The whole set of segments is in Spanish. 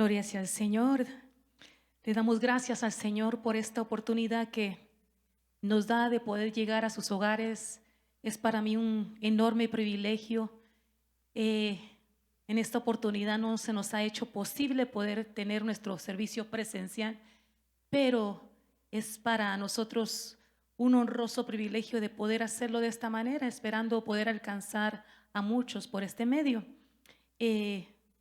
Gloria sea al Señor. Le damos gracias al Señor por esta oportunidad que nos da de poder llegar a sus hogares. Es para mí un enorme privilegio. En esta oportunidad no se nos ha hecho posible poder tener nuestro servicio presencial, pero es para nosotros un honroso privilegio de poder hacerlo de esta manera, esperando poder alcanzar a muchos por este medio.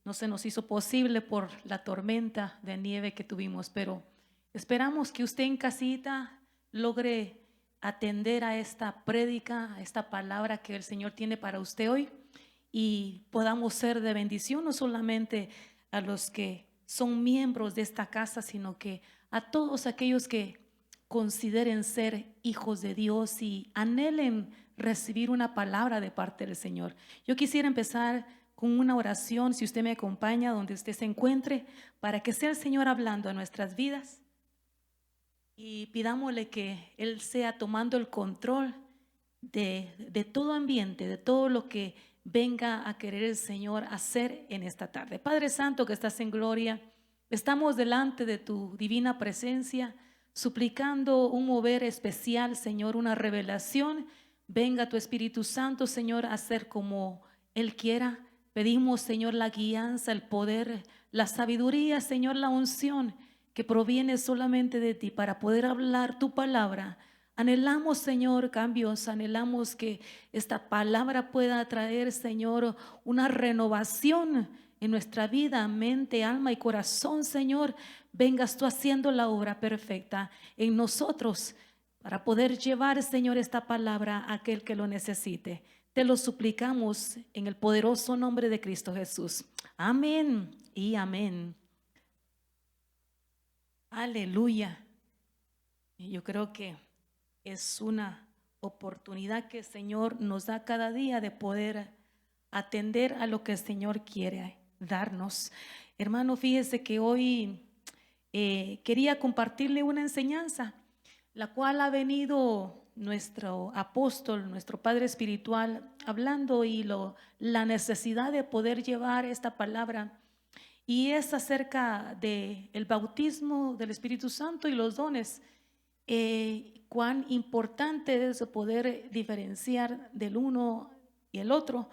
No se nos hizo posible por la tormenta de nieve que tuvimos, pero esperamos que usted en casita logre atender a esta prédica, a esta palabra que el Señor tiene para usted hoy, y podamos ser de bendición no solamente a los que son miembros de esta casa, sino que a todos aquellos que consideren ser hijos de Dios y anhelen recibir una palabra de parte del Señor. Yo quisiera empezar con una oración, si usted me acompaña donde usted se encuentre, para que sea el Señor hablando a nuestras vidas, y pidámosle que Él sea tomando el control de todo ambiente, de todo lo que venga a querer el Señor hacer en esta tarde. Padre Santo que estás en gloria, estamos delante de tu divina presencia, suplicando un mover especial, Señor, una revelación. Venga tu Espíritu Santo, Señor, a hacer como Él quiera. Pedimos, Señor, la guianza, el poder, la sabiduría, Señor, la unción que proviene solamente de ti para poder hablar tu palabra. Anhelamos, Señor, cambios, anhelamos que esta palabra pueda traer, Señor, una renovación en nuestra vida, mente, alma y corazón, Señor. Vengas tú haciendo la obra perfecta en nosotros para poder llevar, Señor, esta palabra a aquel que lo necesite. Te lo suplicamos en el poderoso nombre de Cristo Jesús. Amén y amén. Aleluya. Yo creo que es una oportunidad que el Señor nos da cada día de poder atender a lo que el Señor quiere darnos. Hermano, fíjese que hoy quería compartirle una enseñanza, la cual ha venido nuestro apóstol, nuestro padre espiritual, hablando, y la necesidad de poder llevar esta palabra, y es acerca del bautismo del Espíritu Santo y los dones. Cuán importante es poder diferenciar del uno y el otro,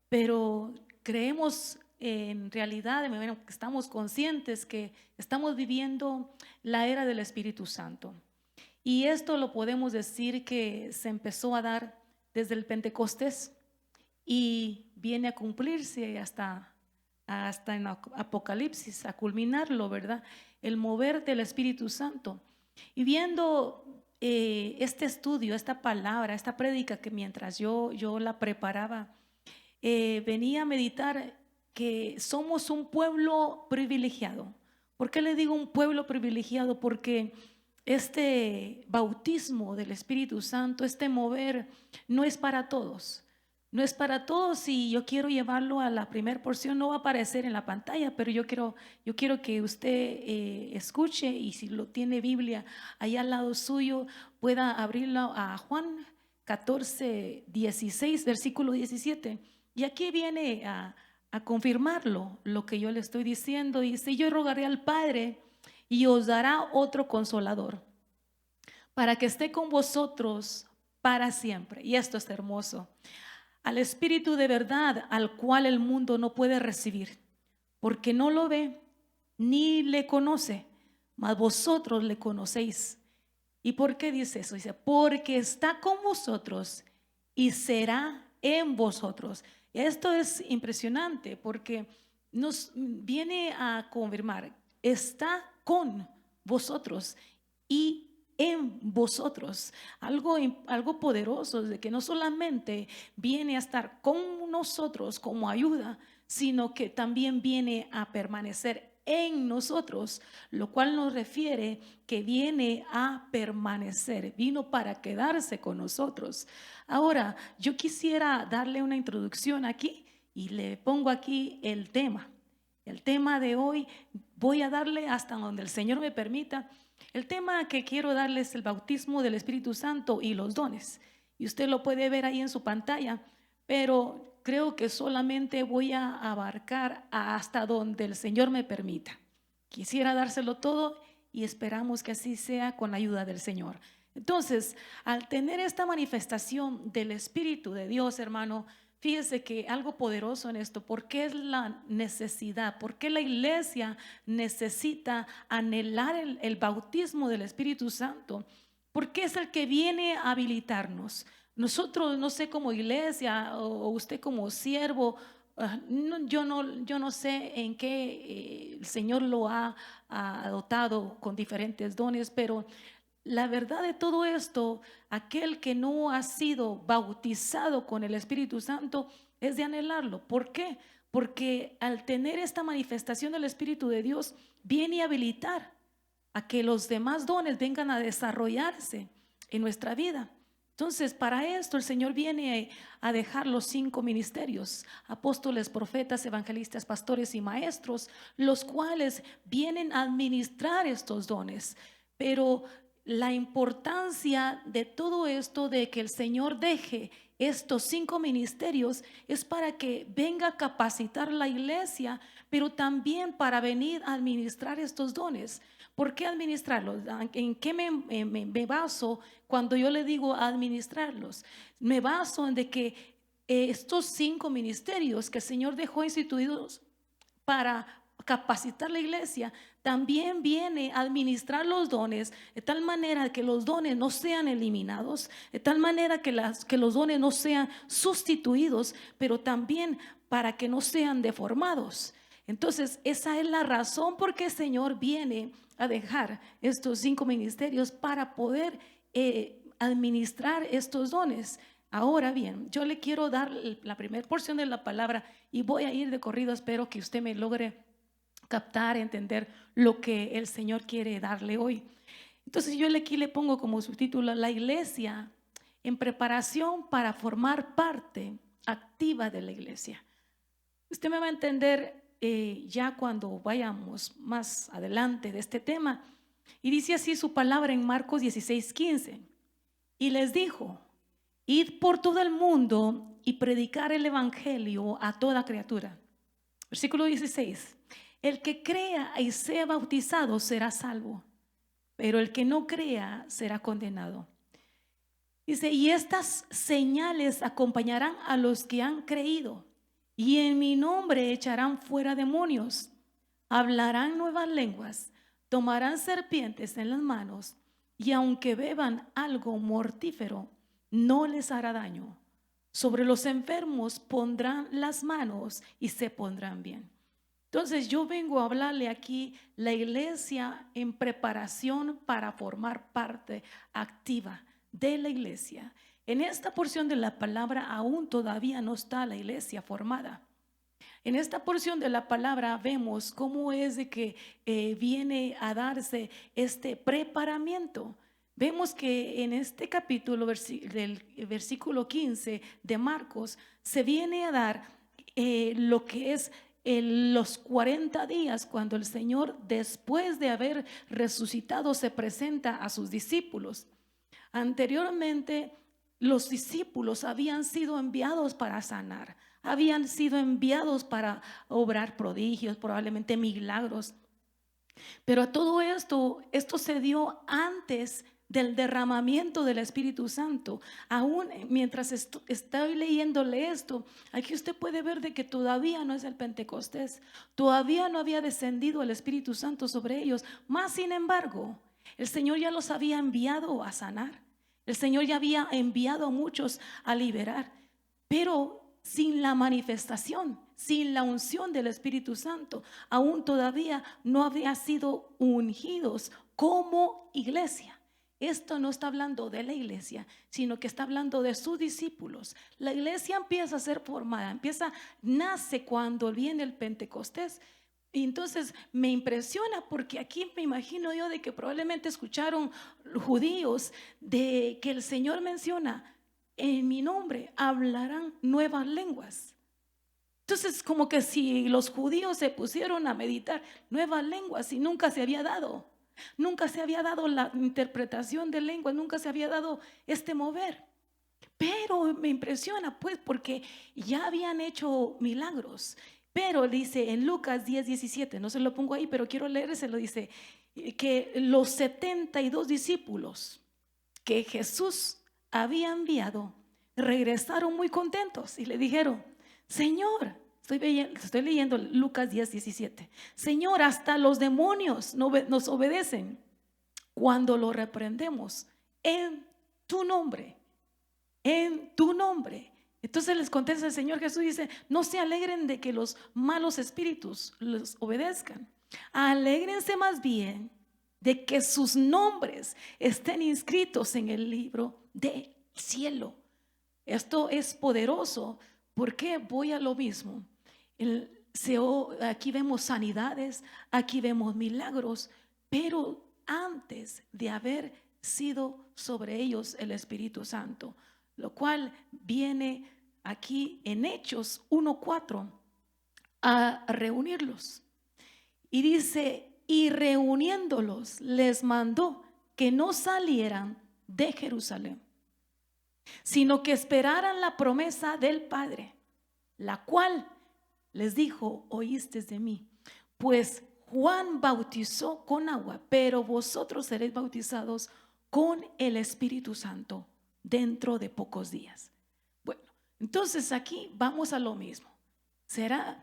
pero creemos en realidad, bueno, estamos conscientes que estamos viviendo la era del Espíritu Santo. Y esto lo podemos decir que se empezó a dar desde el Pentecostés y viene a cumplirse hasta en Apocalipsis, a culminarlo, ¿verdad? El mover del Espíritu Santo. Y viendo este estudio, esta palabra, esta prédica, que mientras yo la preparaba, venía a meditar que somos un pueblo privilegiado. ¿Por qué le digo un pueblo privilegiado? Porque este bautismo del Espíritu Santo, este mover, no es para todos. No es para todos, y yo quiero llevarlo a la primera porción. No va a aparecer en la pantalla, pero yo quiero que usted escuche, y si lo tiene Biblia allá al lado suyo, pueda abrirlo a Juan 14, 16, versículo 17. Y aquí viene a confirmarlo lo que yo le estoy diciendo. Dice: yo rogaré al Padre y os dará otro consolador para que esté con vosotros para siempre. Y esto es hermoso: al Espíritu de verdad, al cual el mundo no puede recibir, porque no lo ve ni le conoce, mas vosotros le conocéis. ¿Y por qué dice eso? Dice: porque está con vosotros y será en vosotros. Esto es impresionante, porque nos viene a confirmar: está con vosotros y en vosotros. Algo poderoso, de que no solamente viene a estar con nosotros como ayuda, sino que también viene a permanecer en nosotros, lo cual nos refiere que viene a permanecer, vino para quedarse con nosotros. Ahora, yo quisiera darle una introducción aquí, y le pongo aquí el tema. El tema de hoy voy a darle hasta donde el Señor me permita. El tema que quiero darle es el bautismo del Espíritu Santo y los dones. Y usted lo puede ver ahí en su pantalla, pero creo que solamente voy a abarcar hasta donde el Señor me permita. Quisiera dárselo todo y esperamos que así sea con la ayuda del Señor. Entonces, al tener esta manifestación del Espíritu de Dios, hermano, fíjese que algo poderoso en esto, ¿por qué es la necesidad? ¿Por qué la iglesia necesita anhelar el bautismo del Espíritu Santo? Porque es el que viene a habilitarnos. Nosotros, no sé, como iglesia o usted como siervo, yo no sé en qué el Señor lo ha dotado con diferentes dones, pero la verdad de todo esto, aquel que no ha sido bautizado con el Espíritu Santo es de anhelarlo. ¿Por qué? Porque al tener esta manifestación del Espíritu de Dios, viene a habilitar a que los demás dones vengan a desarrollarse en nuestra vida. Entonces, para esto el Señor viene a dejar los 5 ministerios: apóstoles, profetas, evangelistas, pastores y maestros, los cuales vienen a administrar estos dones. Pero la importancia de todo esto, de que el Señor deje estos 5 ministerios, es para que venga a capacitar la iglesia, pero también para venir a administrar estos dones. ¿Por qué administrarlos? ¿En qué me baso cuando yo le digo administrarlos? Me baso en de que estos 5 ministerios que el Señor dejó instituidos para capacitar la iglesia, también viene a administrar los dones de tal manera que los dones no sean eliminados, de tal manera que los dones no sean sustituidos, pero también para que no sean deformados. Entonces, esa es la razón por qué el Señor viene a dejar estos 5 ministerios, para poder administrar estos dones. Ahora bien, yo le quiero dar la primera porción de la palabra y voy a ir de corrido. Espero que usted me logre captar, entender lo que el Señor quiere darle hoy. Entonces yo aquí le pongo como subtítulo: la iglesia en preparación para formar parte activa de la iglesia. Usted me va a entender ya cuando vayamos más adelante de este tema. Y dice así su palabra en Marcos 16:15: y les dijo: id por todo el mundo y predicar el evangelio a toda criatura. Versículo 16: el que crea y sea bautizado será salvo, pero el que no crea será condenado. Dice: y estas señales acompañarán a los que han creído, y en mi nombre echarán fuera demonios, hablarán nuevas lenguas, tomarán serpientes en las manos, y aunque beban algo mortífero, no les hará daño. Sobre los enfermos pondrán las manos y se pondrán bien. Entonces yo vengo a hablarle aquí la iglesia en preparación para formar parte activa de la iglesia. En esta porción de la palabra aún todavía no está la iglesia formada. En esta porción de la palabra vemos cómo es de que viene a darse este preparamiento. Vemos que en este capítulo del versículo 15 de Marcos se viene a dar lo que es los 40 días, cuando el Señor, después de haber resucitado, se presenta a sus discípulos. Anteriormente, los discípulos habían sido enviados para sanar, habían sido enviados para obrar prodigios, probablemente milagros. Pero todo esto se dio antes del derramamiento del Espíritu Santo. Aún mientras estoy leyéndole esto, aquí usted puede ver de que todavía no es el Pentecostés, todavía no había descendido el Espíritu Santo sobre ellos. Más sin embargo, el Señor ya los había enviado a sanar, el Señor ya había enviado a muchos a liberar, pero sin la manifestación, sin la unción del Espíritu Santo, aún todavía no había sido ungidos como iglesia. Esto no está hablando de la iglesia, sino que está hablando de sus discípulos. La iglesia empieza a ser formada, nace cuando viene el Pentecostés. Y entonces me impresiona, porque aquí me imagino yo de que probablemente escucharon judíos de que el Señor menciona: en mi nombre hablarán nuevas lenguas. Entonces, como que si los judíos se pusieron a meditar nuevas lenguas y nunca se había dado la interpretación de lenguas, nunca se había dado este mover. Pero me impresiona pues porque ya habían hecho milagros. Pero dice en Lucas 10:17, no se lo pongo ahí, pero quiero leérselo, dice que los 72 discípulos que Jesús había enviado regresaron muy contentos y le dijeron: Señor, estoy leyendo Lucas 10:17, Señor, hasta los demonios nos obedecen cuando lo reprendemos en tu nombre, en tu nombre. Entonces les contesta el Señor Jesús, dice: no se alegren de que los malos espíritus les obedezcan, alégrense más bien de que sus nombres estén inscritos en el libro del cielo. Esto es poderoso, porque voy a lo mismo. Aquí vemos sanidades, aquí vemos milagros, pero antes de haber sido sobre ellos el Espíritu Santo, lo cual viene aquí en Hechos 1:4 a reunirlos. Y dice: y reuniéndolos les mandó que no salieran de Jerusalén, sino que esperaran la promesa del Padre, la cual les dijo: oíste de mí, pues Juan bautizó con agua, pero vosotros seréis bautizados con el Espíritu Santo dentro de pocos días. Bueno, entonces aquí vamos a lo mismo.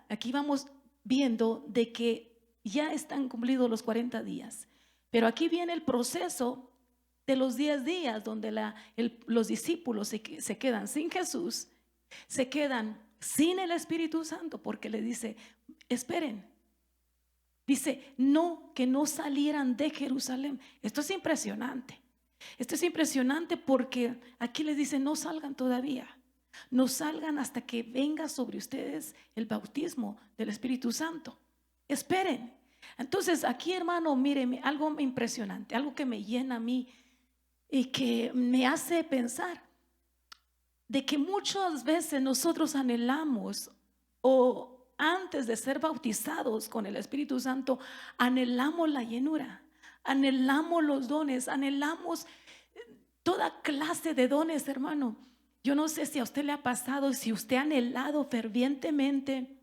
Aquí vamos viendo de que ya están cumplidos los 40 días, pero aquí viene el proceso de los 10 días donde los discípulos se quedan sin Jesús, se quedan sin el Espíritu Santo, porque le dice: esperen. Dice: no, que no salieran de Jerusalén. Esto es impresionante. Esto es impresionante porque aquí les dice: no salgan todavía, no salgan hasta que venga sobre ustedes el bautismo del Espíritu Santo. Esperen. Entonces aquí, hermano, míreme, algo impresionante, algo que me llena a mí y que me hace pensar de que muchas veces nosotros anhelamos, o antes de ser bautizados con el Espíritu Santo, anhelamos la llenura, anhelamos los dones, anhelamos toda clase de dones, hermano. Yo no sé si a usted le ha pasado, si usted ha anhelado fervientemente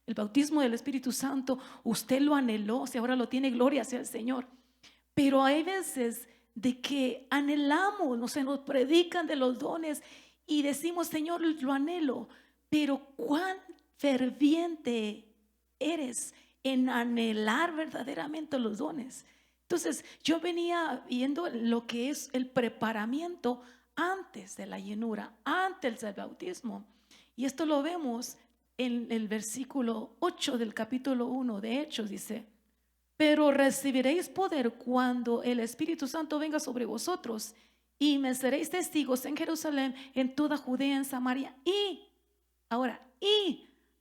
el bautismo del Espíritu Santo, usted lo anheló, si ahora lo tiene, gloria sea el Señor. Pero hay veces de que anhelamos, no se nos predican de los dones y decimos: Señor, lo anhelo, pero cuán ferviente eres en anhelar verdaderamente los dones. Entonces yo venía viendo lo que es el preparamiento antes de la llenura, antes del bautismo, y esto lo vemos en el versículo 8 del capítulo 1 de Hechos. Dice: pero recibiréis poder cuando el Espíritu Santo venga sobre vosotros, y me seréis testigos en Jerusalén, en toda Judea, en Samaria y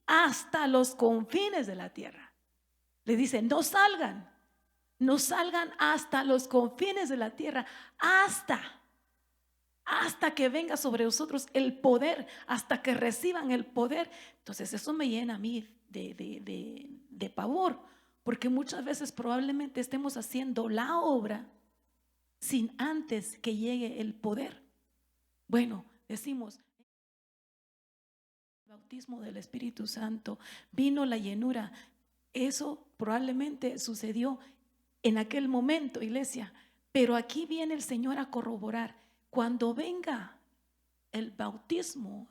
hasta los confines de la tierra. Le dice: no salgan hasta los confines de la tierra, hasta que venga sobre vosotros el poder, hasta que reciban el poder. Entonces eso me llena a mí de pavor, porque muchas veces probablemente estemos haciendo la obra sin antes que llegue el poder. Bueno, decimos: el bautismo del Espíritu Santo, vino la llenura. Eso probablemente sucedió en aquel momento, iglesia, pero aquí viene el Señor a corroborar: cuando venga el bautismo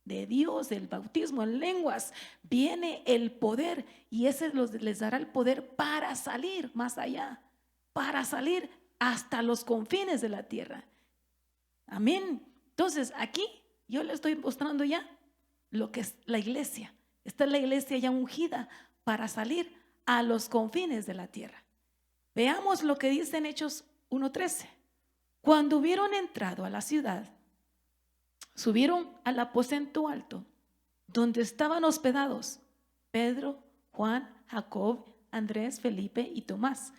de Dios, el bautismo en lenguas, viene el poder, y ese les dará el poder para salir más allá, para salir hasta los confines de la tierra. Amén. Entonces aquí yo le estoy mostrando ya lo que es la iglesia. Esta es la iglesia ya ungida para salir a los confines de la tierra. Veamos lo que dice en Hechos 1:13. Cuando hubieron entrado a la ciudad, subieron al aposento alto, donde estaban hospedados Pedro, Juan, Jacob, Andrés, Felipe y Tomás,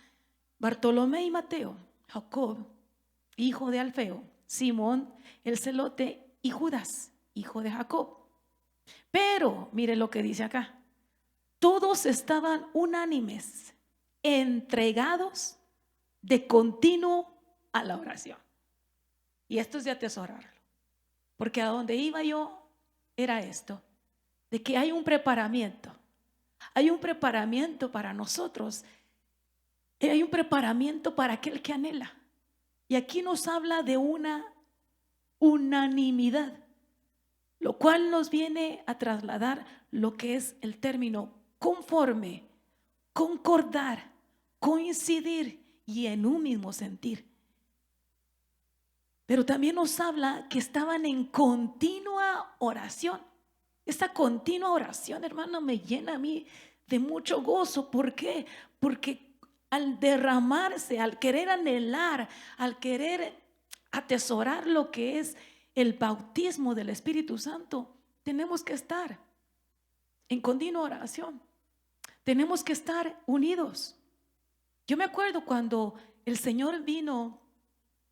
Bartolomé y Mateo, Jacob, hijo de Alfeo, Simón el celote y Judas, hijo de Jacob. Pero mire lo que dice acá: todos estaban unánimes, entregados de continuo a la oración. Y esto es de atesorarlo, porque a donde iba yo era esto, de que hay un preparamiento, Hay un preparamiento para nosotros. Hay un preparamiento para aquel que anhela. Y aquí nos habla de una unanimidad, lo cual nos viene a trasladar lo que es el término conforme, concordar, coincidir y en un mismo sentir. Pero también nos habla que estaban en continua oración. Esta continua oración, hermano, me llena a mí de mucho gozo. ¿Por qué? Porque al derramarse, al querer anhelar, al querer atesorar lo que es el bautismo del Espíritu Santo, tenemos que estar en continua oración. Tenemos que estar unidos. Yo me acuerdo cuando el Señor vino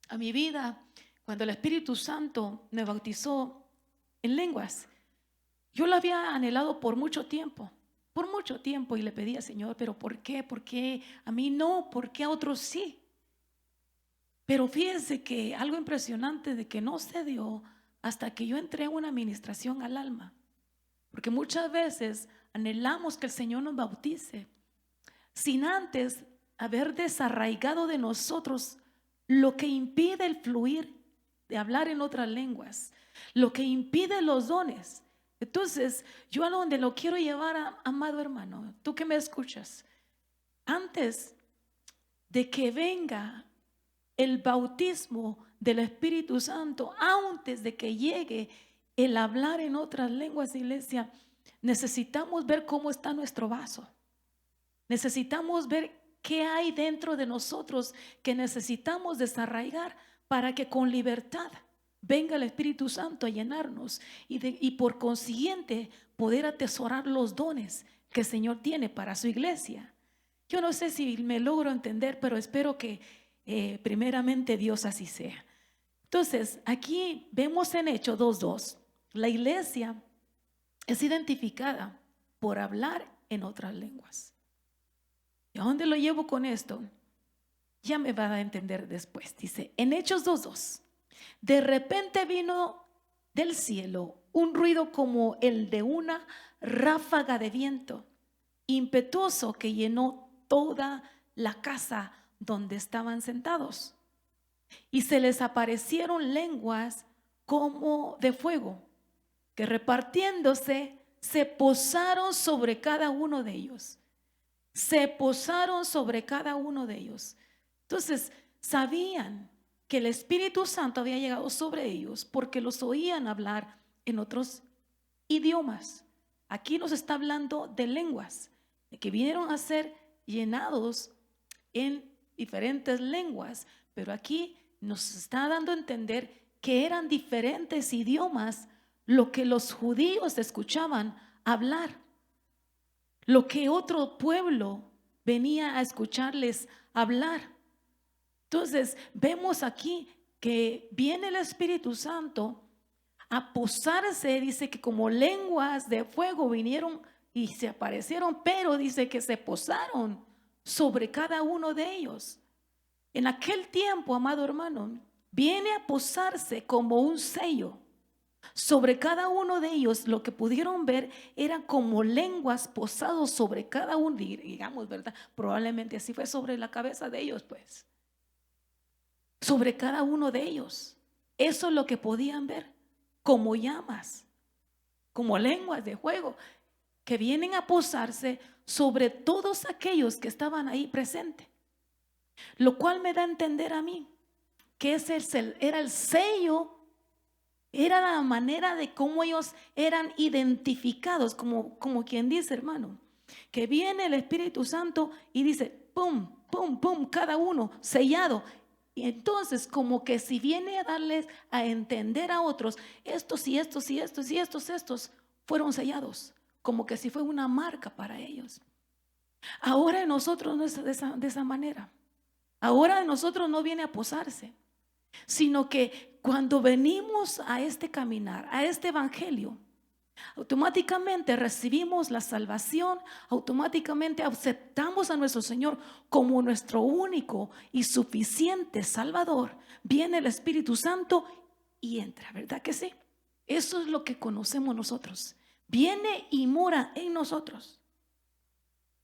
a mi vida, cuando el Espíritu Santo me bautizó en lenguas. Yo lo había anhelado por mucho tiempo, y le pedía, Señor, pero ¿por qué? ¿Por qué a mí no? ¿Por qué a otros sí? Pero fíjense que algo impresionante de que no se dio hasta que yo entré en una administración al alma. Porque muchas veces anhelamos que el Señor nos bautice sin antes haber desarraigado de nosotros lo que impide el fluir de hablar en otras lenguas, lo que impide los dones. Entonces, yo a donde lo quiero llevar, amado hermano, tú que me escuchas, antes de que venga el bautismo del Espíritu Santo, antes de que llegue el hablar en otras lenguas, iglesia, necesitamos ver cómo está nuestro vaso. Necesitamos ver qué hay dentro de nosotros que necesitamos desarraigar para que con libertad venga el Espíritu Santo a llenarnos y por consiguiente poder atesorar los dones que el Señor tiene para su iglesia. Yo no sé si me logro entender, pero espero que primeramente Dios así sea. Entonces, aquí vemos en Hechos 2:2, la iglesia es identificada por hablar en otras lenguas. ¿Y a dónde lo llevo con esto? Ya me va a entender después. Dice, en Hechos 2:2, de repente vino del cielo un ruido como el de una ráfaga de viento impetuoso que llenó toda la casa donde estaban sentados. Y se les aparecieron lenguas como de fuego, que repartiéndose se posaron sobre cada uno de ellos. Se posaron sobre cada uno de ellos. Entonces, sabían que el Espíritu Santo había llegado sobre ellos porque los oían hablar en otros idiomas. Aquí nos está hablando de lenguas, de que vinieron a ser llenados en diferentes lenguas, pero aquí nos está dando a entender que eran diferentes idiomas lo que los judíos escuchaban hablar, lo que otro pueblo venía a escucharles hablar. Entonces vemos aquí que viene el Espíritu Santo a posarse, dice que como lenguas de fuego vinieron y se aparecieron, pero dice que se posaron sobre cada uno de ellos. En aquel tiempo, amado hermano, viene a posarse como un sello sobre cada uno de ellos. Lo que pudieron ver eran como lenguas posados sobre cada uno, digamos, ¿verdad? Probablemente así fue sobre la cabeza de ellos, pues. Sobre cada uno de ellos. Eso es lo que podían ver, como llamas, como lenguas de fuego, que vienen a posarse sobre todos aquellos que estaban ahí presentes. Lo cual me da a entender a mí que era el sello, era la manera de cómo ellos eran identificados, como quien dice, hermano, que viene el Espíritu Santo y dice, pum, pum, pum, cada uno sellado. Y entonces como que si viene a darles a entender a otros, estos y estos y estos y estos fueron sellados, como que si fue una marca para ellos. Ahora en nosotros no es de esa manera. Ahora en nosotros no viene a posarse, sino que cuando venimos a este caminar, a este evangelio, automáticamente recibimos la salvación, automáticamente aceptamos a nuestro Señor como nuestro único y suficiente Salvador. Viene el Espíritu Santo y entra, ¿verdad que sí? Eso es lo que conocemos nosotros. Viene y mora en nosotros.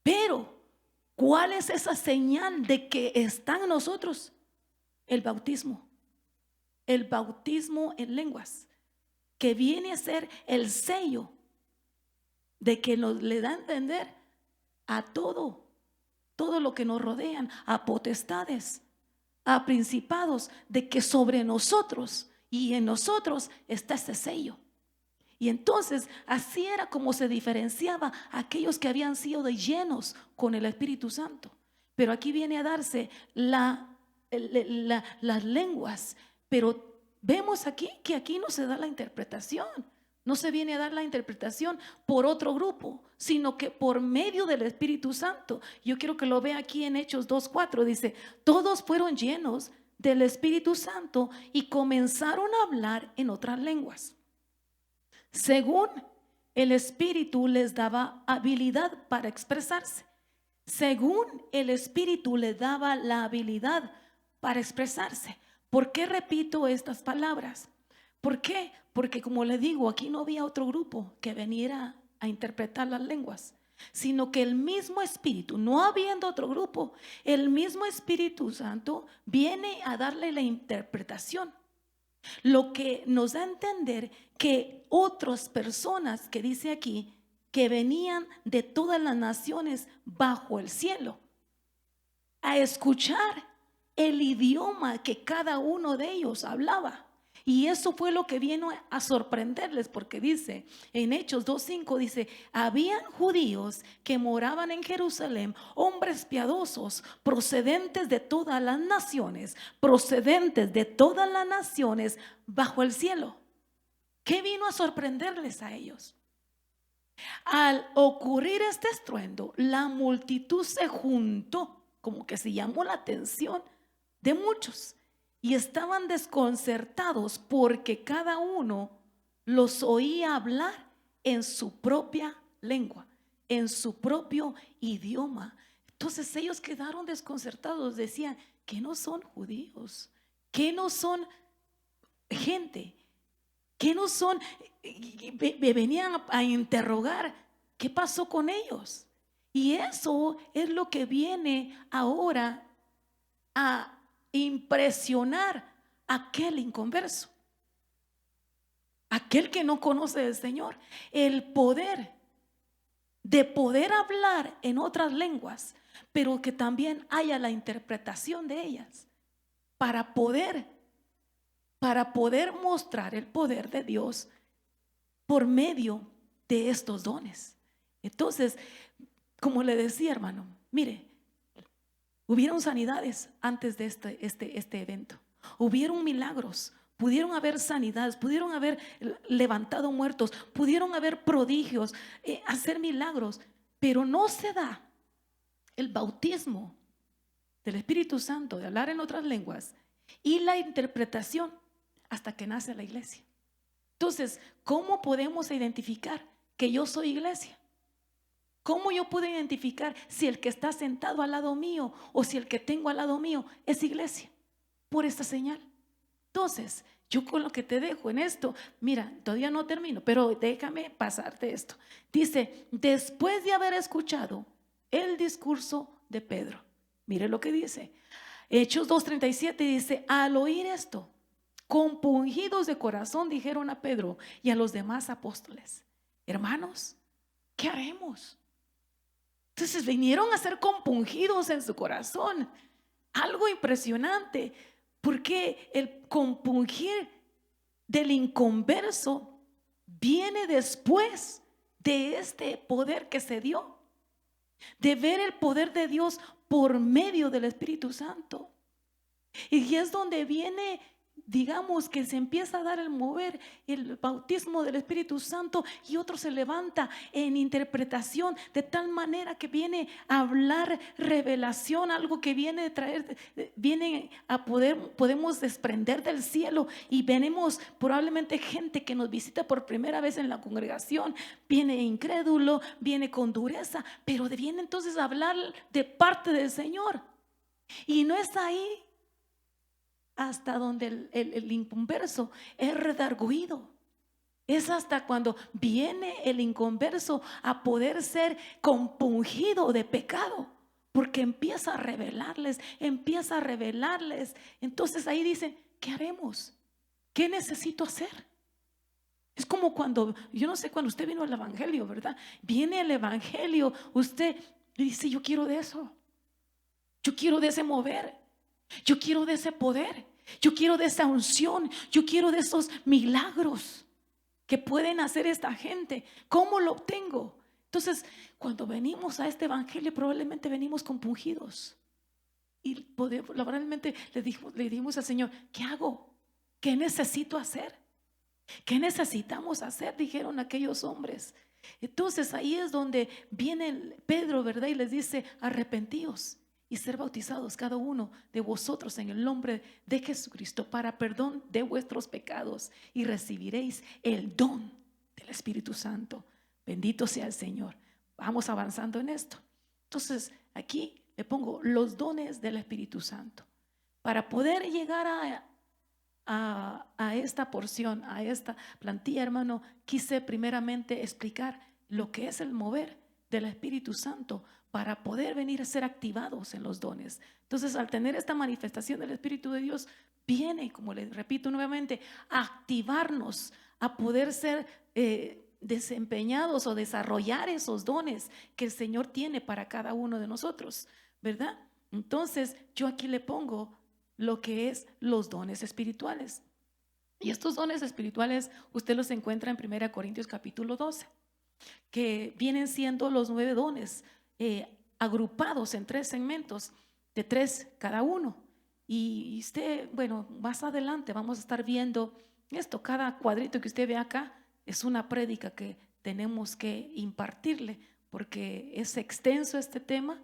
Pero, ¿cuál es esa señal de que está en nosotros? El bautismo. El bautismo en lenguas, que viene a ser el sello de que nos le da a entender a todo lo que nos rodean, a potestades, a principados, de que sobre nosotros y en nosotros está ese sello. Y entonces así era como se diferenciaba a aquellos que habían sido llenos con el Espíritu Santo. Pero aquí viene a darse las lenguas. Pero vemos aquí que aquí no se da la interpretación. No se viene a dar la interpretación por otro grupo, sino que por medio del Espíritu Santo. Yo quiero que lo vea aquí en Hechos 2:4. Dice: todos fueron llenos del Espíritu Santo y comenzaron a hablar en otras lenguas, según el Espíritu les daba habilidad para expresarse. Según el Espíritu les daba la habilidad para expresarse. ¿Por qué repito estas palabras? ¿Por qué? Porque, como le digo, aquí no había otro grupo que viniera a interpretar las lenguas, sino que el mismo Espíritu, no habiendo otro grupo, el mismo Espíritu Santo viene a darle la interpretación. Lo que nos da a entender que otras personas, que dice aquí, que venían de todas las naciones bajo el cielo, a escuchar el idioma que cada uno de ellos hablaba. Y eso fue lo que vino a sorprenderles, porque dice en Hechos 2:5, dice: habían judíos que moraban en Jerusalén, hombres piadosos, procedentes de todas las naciones, bajo el cielo. ¿Qué vino a sorprenderles a ellos? Al ocurrir este estruendo, la multitud se juntó, como que se llamó la atención de muchos, y estaban desconcertados porque cada uno los oía hablar en su propia lengua, en su propio idioma. Entonces ellos quedaron desconcertados, decían que no son judíos, que no son gente, que no son, venían a interrogar qué pasó con ellos. Y eso es lo que viene ahora a impresionar a aquel inconverso, aquel que no conoce del Señor. El poder de poder hablar en otras lenguas, pero que también haya la interpretación de ellas para poder mostrar el poder de Dios por medio de estos dones. Entonces, como le decía, hermano, mire, hubieron sanidades antes de este evento. Hubieron milagros, pudieron haber sanidades, pudieron haber levantado muertos, pudieron haber prodigios, hacer milagros, pero no se da el bautismo del Espíritu Santo, de hablar en otras lenguas, y la interpretación hasta que nace la iglesia. Entonces, ¿cómo podemos identificar que yo soy iglesia? ¿Cómo yo puedo identificar si el que está sentado al lado mío o si el que tengo al lado mío es iglesia? Por esta señal. Entonces, yo con lo que te dejo en esto, mira, todavía no termino, pero déjame pasarte esto. Dice: después de haber escuchado el discurso de Pedro, mire lo que dice. Hechos 2:37 dice: al oír esto, compungidos de corazón, dijeron a Pedro y a los demás apóstoles: hermanos, ¿qué haremos? Entonces vinieron a ser compungidos en su corazón. Algo impresionante, porque el compungir del inconverso viene después de este poder que se dio, de ver el poder de Dios por medio del Espíritu Santo. Y es donde viene, digamos, que se empieza a dar el mover, el bautismo del Espíritu Santo, y otro se levanta en interpretación, de tal manera que viene a hablar revelación, algo que viene a traer, viene a podemos desprender del cielo. Y venimos probablemente gente que nos visita por primera vez en la congregación, viene incrédulo, viene con dureza, pero viene entonces a hablar de parte del Señor. Y no es ahí hasta donde el inconverso es redarguido. Es hasta cuando viene el inconverso a poder ser compungido de pecado, porque empieza a revelarles, empieza a revelarles. Entonces ahí dicen, ¿qué haremos? ¿Qué necesito hacer? Es como cuando, yo no sé, cuando usted vino al evangelio, ¿verdad? Viene el evangelio, usted dice, yo quiero de eso, yo quiero de ese mover, yo quiero de ese poder, yo quiero de esa unción, yo quiero de esos milagros que pueden hacer esta gente. ¿Cómo lo obtengo? Entonces, cuando venimos a este evangelio, probablemente venimos compungidos y probablemente le dijimos al Señor, ¿qué hago? ¿Qué necesito hacer? ¿Qué necesitamos hacer? Dijeron aquellos hombres. Entonces ahí es donde viene Pedro, ¿verdad? Y les dice, arrepentíos y ser bautizados cada uno de vosotros en el nombre de Jesucristo para perdón de vuestros pecados y recibiréis el don del Espíritu Santo. Bendito sea el Señor. Vamos avanzando en esto. Entonces aquí le pongo los dones del Espíritu Santo. Para poder llegar a esta porción, a esta plantilla, hermano, quise primeramente explicar lo que es el mover del Espíritu Santo para poder venir a ser activados en los dones. Entonces, al tener esta manifestación del Espíritu de Dios, viene, como les repito nuevamente, a activarnos, a poder ser desempeñados o desarrollar esos dones que el Señor tiene para cada uno de nosotros, ¿verdad? Entonces, yo aquí le pongo lo que es los dones espirituales. Y estos dones espirituales usted los encuentra en 1 Corintios capítulo 12, que vienen siendo los 9 dones agrupados en 3 segmentos de 3 cada uno. Y usted, bueno, más adelante vamos a estar viendo esto. Cada cuadrito que usted ve acá es una prédica que tenemos que impartirle, porque es extenso este tema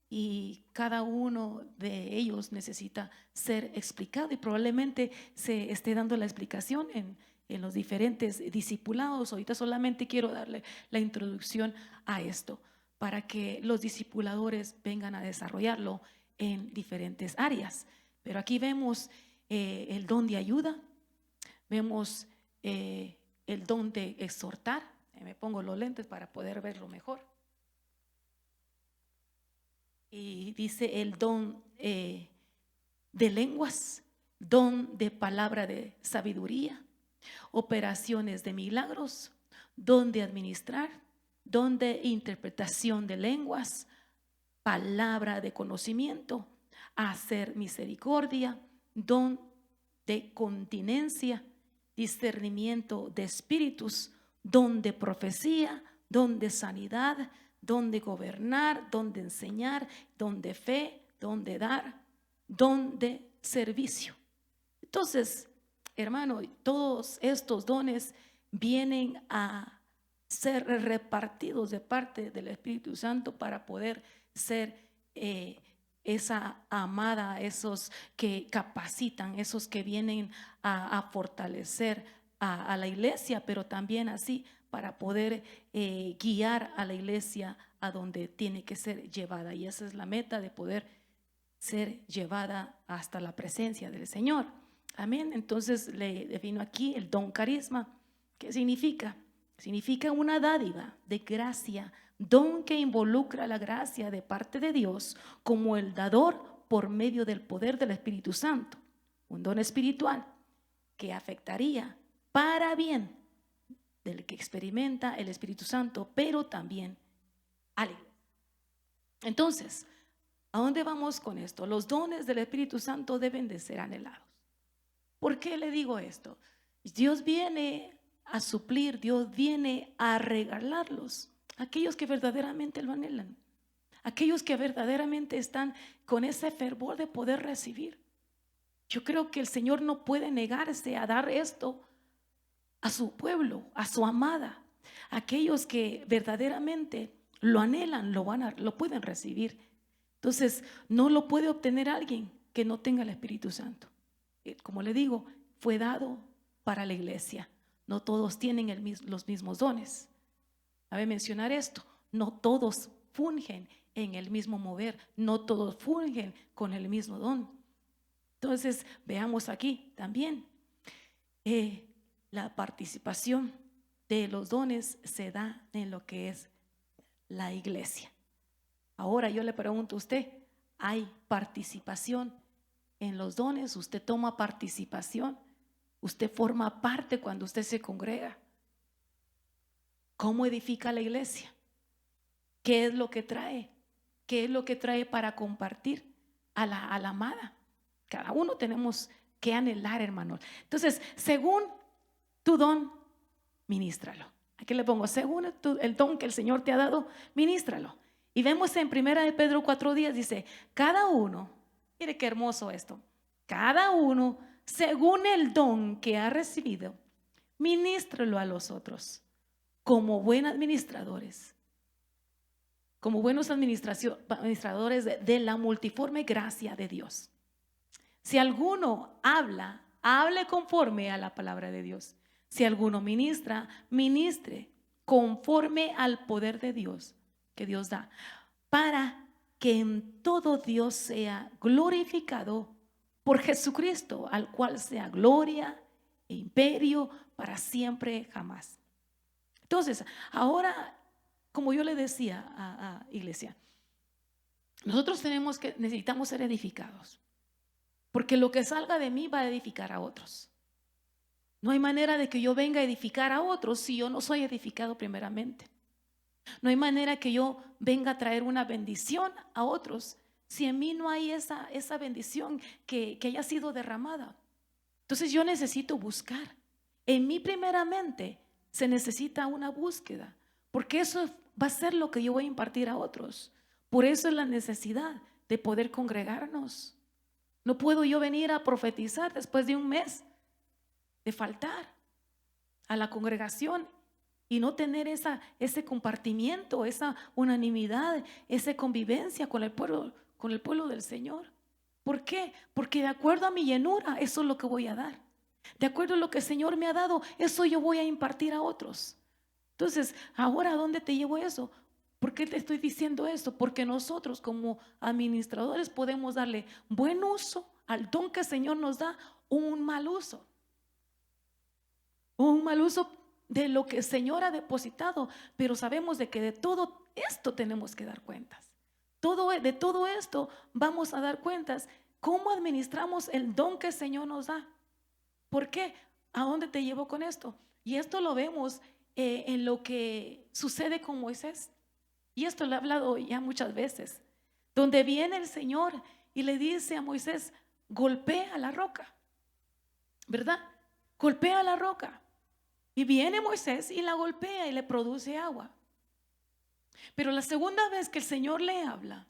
y cada uno de ellos necesita ser explicado, y probablemente se esté dando la explicación en los diferentes discipulados. Ahorita solamente quiero darle la introducción a esto para que los discipuladores vengan a desarrollarlo en diferentes áreas. Pero aquí vemos el don de ayuda, vemos el don de exhortar. Me pongo los lentes para poder verlo mejor. Y dice el don de lenguas, don de palabra de sabiduría, operaciones de milagros, don de administrar, don de interpretación de lenguas, palabra de conocimiento, hacer misericordia, don de continencia, discernimiento de espíritus, don de profecía, don de sanidad, don de gobernar, don de enseñar, don de fe, don de dar, don de servicio. Entonces, hermano, todos estos dones vienen a ser repartidos de parte del Espíritu Santo para poder ser esa amada, esos que capacitan, esos que vienen a fortalecer a la iglesia, pero también así para poder guiar a la iglesia a donde tiene que ser llevada. Y esa es la meta, de poder ser llevada hasta la presencia del Señor. Amén. Entonces le defino aquí el don carisma. ¿Qué significa? Significa una dádiva de gracia, don que involucra la gracia de parte de Dios como el dador por medio del poder del Espíritu Santo. Un don espiritual que afectaría para bien del que experimenta el Espíritu Santo, pero también a la iglesia. Entonces, ¿a dónde vamos con esto? Los dones del Espíritu Santo deben de ser anhelados. ¿Por qué le digo esto? Dios viene a suplir, Dios viene a regalarlos a aquellos que verdaderamente lo anhelan, aquellos que verdaderamente están con ese fervor de poder recibir. Yo creo que el Señor no puede negarse a dar esto a su pueblo, a su amada. Aquellos que verdaderamente lo anhelan, lo pueden recibir. Entonces, no lo puede obtener alguien que no tenga el Espíritu Santo. Como le digo, fue dado para la iglesia. No todos tienen los mismos dones. Cabe mencionar esto: no todos fungen en el mismo mover, no todos fungen con el mismo don. Entonces, veamos aquí también la participación de los dones se da en lo que es la iglesia. Ahora yo le pregunto a usted, ¿hay participación en los dones? ¿Usted toma participación? ¿Usted forma parte cuando usted se congrega? ¿Cómo edifica la iglesia? ¿Qué es lo que trae? ¿Qué es lo que trae para compartir a la amada? Cada uno tenemos que anhelar, hermano. Entonces, según tu don, ministralo. Aquí le pongo, según el don que el Señor te ha dado, ministralo. Y vemos en 1 de Pedro 4:10, dice, cada uno, mire qué hermoso esto, cada uno, según el don que ha recibido, ministralo a los otros, como buenos administradores, como buenos administradores de la multiforme gracia de Dios. Si alguno habla, hable conforme a la palabra de Dios. Si alguno ministra, ministre conforme al poder de Dios que Dios da, para que en todo Dios sea glorificado por Jesucristo, al cual sea gloria e imperio para siempre jamás. Entonces, ahora, como yo le decía a iglesia, nosotros necesitamos ser edificados, porque lo que salga de mí va a edificar a otros. No hay manera de que yo venga a edificar a otros si yo no soy edificado primeramente. No hay manera que yo venga a traer una bendición a otros si en mí no hay esa bendición que haya sido derramada. Entonces yo necesito buscar. En mí primeramente se necesita una búsqueda, porque eso va a ser lo que yo voy a impartir a otros. Por eso es la necesidad de poder congregarnos. No puedo yo venir a profetizar después de un mes de faltar a la congregación y no tener ese compartimiento, esa unanimidad, esa convivencia con el pueblo del Señor. ¿Por qué? Porque de acuerdo a mi llenura, eso es lo que voy a dar. De acuerdo a lo que el Señor me ha dado, eso yo voy a impartir a otros. Entonces, ahora, ¿a dónde te llevo eso? ¿Por qué te estoy diciendo esto? Porque nosotros como administradores podemos darle buen uso al don que el Señor nos da, un mal uso de lo que el Señor ha depositado, pero sabemos de que de todo esto tenemos que dar cuentas. De todo esto vamos a dar cuentas. ¿Cómo administramos el don que el Señor nos da? ¿Por qué? ¿A dónde te llevo con esto? Y esto lo vemos en lo que sucede con Moisés. Y esto lo he hablado ya muchas veces. Donde viene el Señor y le dice a Moisés, golpea la roca, ¿verdad? Golpea la roca. Y viene Moisés y la golpea y le produce agua. Pero la segunda vez que el Señor le habla,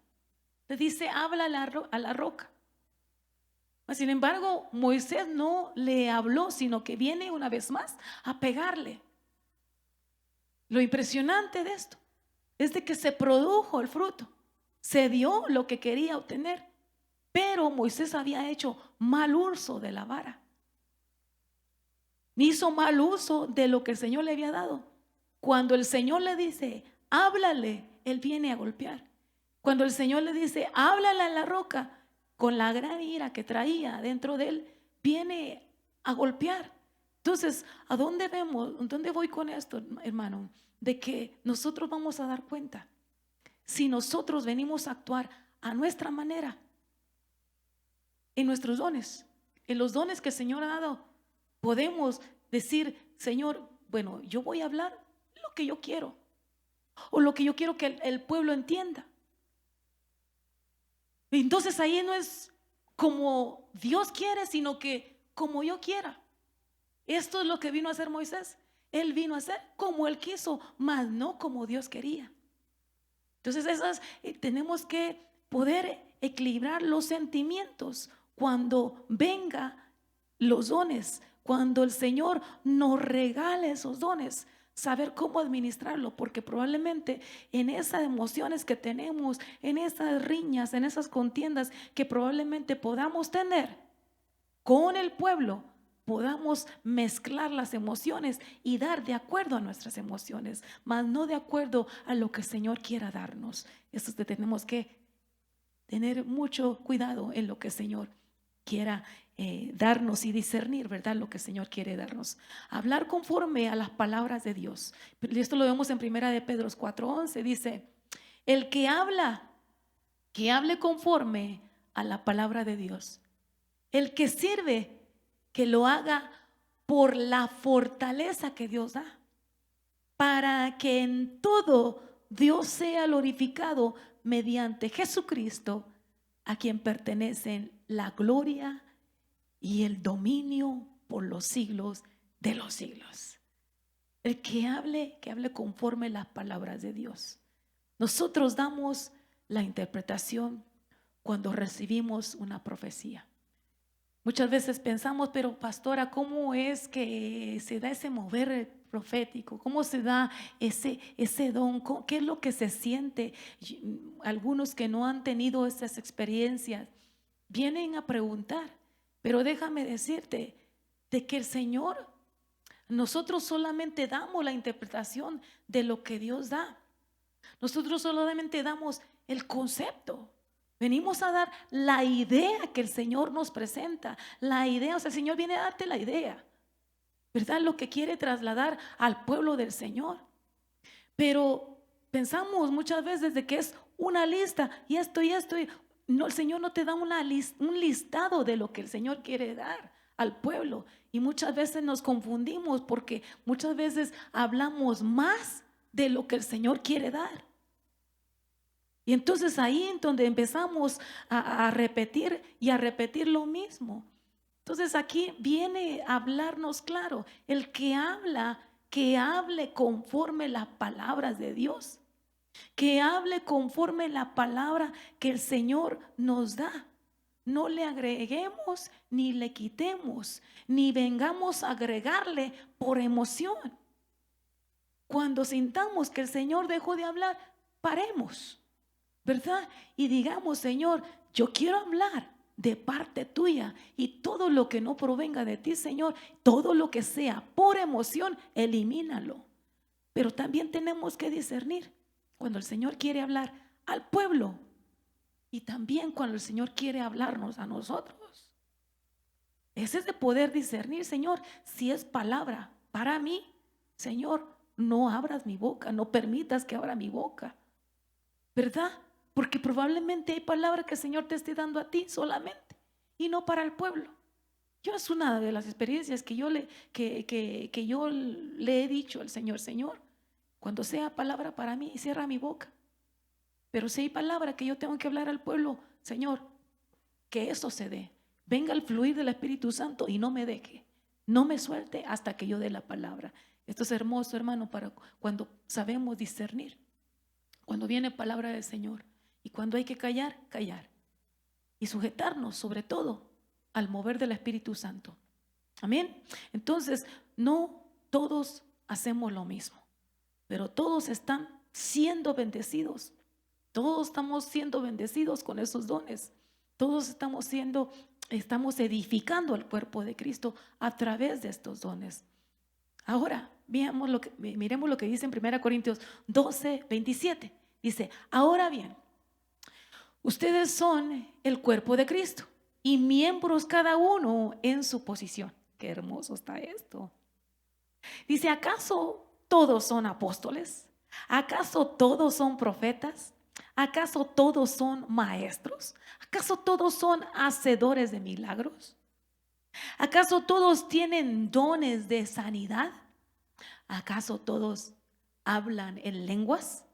le dice, habla a la roca. Sin embargo, Moisés no le habló, sino que viene una vez más a pegarle. Lo impresionante de esto es de que se produjo el fruto, se dio lo que quería obtener, pero Moisés había hecho mal uso de la vara. Hizo mal uso de lo que el Señor le había dado. Cuando el Señor le dice, háblale, él viene a golpear. Cuando el Señor le dice, háblale a la roca, con la gran ira que traía dentro de él, viene a golpear. Entonces, ¿a dónde voy con esto, hermano? De que nosotros vamos a dar cuenta. Si nosotros venimos a actuar a nuestra manera, en nuestros dones, en los dones que el Señor ha dado, podemos decir, Señor, bueno, yo voy a hablar lo que yo quiero, o lo que yo quiero que el pueblo entienda. Entonces ahí no es como Dios quiere, sino que como yo quiera. Esto es lo que vino a hacer Moisés. Él vino a hacer como él quiso, mas no como Dios quería. Entonces tenemos que poder equilibrar los sentimientos cuando venga los dones, cuando el Señor nos regale esos dones, saber cómo administrarlo, porque probablemente en esas emociones que tenemos, en esas riñas, en esas contiendas que probablemente podamos tener con el pueblo, podamos mezclar las emociones y dar de acuerdo a nuestras emociones, mas no de acuerdo a lo que el Señor quiera darnos. Eso tenemos que tener mucho cuidado en lo que el Señor quiera darnos y discernir, ¿verdad? Lo que el Señor quiere darnos. Hablar conforme a las palabras de Dios. Y esto lo vemos en 1 de Pedro 4:11. Dice, el que hable conforme a la palabra de Dios. El que sirve, que lo haga por la fortaleza que Dios da, para que en todo Dios sea glorificado mediante Jesucristo, a quien pertenecen la gloria y el dominio por los siglos de los siglos. El que hable conforme las palabras de Dios. Nosotros damos la interpretación cuando recibimos una profecía. Muchas veces pensamos, pero pastora, ¿cómo es que se da ese mover profético? ¿Cómo se da ese don? ¿Qué es lo que se siente? Algunos que no han tenido esas experiencias vienen a preguntar, pero déjame decirte de que el Señor, nosotros solamente damos la interpretación de lo que Dios da. Nosotros solamente damos el concepto. Venimos a dar la idea que el Señor nos presenta. La idea, o sea, el Señor viene a darte la idea, ¿verdad? Lo que quiere trasladar al pueblo del Señor. Pero pensamos muchas veces de que es una lista y esto y esto. No, el Señor no te da un listado de lo que el Señor quiere dar al pueblo. Y muchas veces nos confundimos porque muchas veces hablamos más de lo que el Señor quiere dar. Y entonces ahí es donde empezamos a repetir y a repetir lo mismo. Entonces aquí viene a hablarnos claro, el que habla, que hable conforme las palabras de Dios, que hable conforme la palabra que el Señor nos da. No le agreguemos ni le quitemos, ni vengamos a agregarle por emoción. Cuando sintamos que el Señor dejó de hablar, paremos, ¿verdad? Y digamos, Señor, yo quiero hablar de parte tuya, y todo lo que no provenga de ti, Señor, todo lo que sea por emoción, elimínalo. Pero también tenemos que discernir cuando el Señor quiere hablar al pueblo y también cuando el Señor quiere hablarnos a nosotros. Ese es de poder discernir, Señor, si es palabra para mí, Señor, no abras mi boca, no permitas que abra mi boca, ¿verdad? Porque probablemente hay palabras que el Señor te esté dando a ti solamente y no para el pueblo. Yo es una de las experiencias que yo le he dicho al Señor, Señor, cuando sea palabra para mí, cierra mi boca. Pero si hay palabra que yo tengo que hablar al pueblo, Señor, que eso se dé. Venga el fluir del Espíritu Santo y no me deje, no me suelte hasta que yo dé la palabra. Esto es hermoso, hermano, para cuando sabemos discernir, cuando viene palabra del Señor. Y cuando hay que callar, callar. Y sujetarnos sobre todo al mover del Espíritu Santo. Amén. Entonces, no todos hacemos lo mismo, pero todos están siendo bendecidos. Todos estamos siendo bendecidos con esos dones. Todos estamos edificando el cuerpo de Cristo a través de estos dones. Ahora, miremos lo que dice en 1 Corintios 12:27. Dice, ahora bien, ustedes son el cuerpo de Cristo y miembros cada uno en su posición. Qué hermoso está esto. Dice, ¿acaso todos son apóstoles? ¿Acaso todos son profetas? ¿Acaso todos son maestros? ¿Acaso todos son hacedores de milagros? ¿Acaso todos tienen dones de sanidad? ¿Acaso todos hablan en lenguas?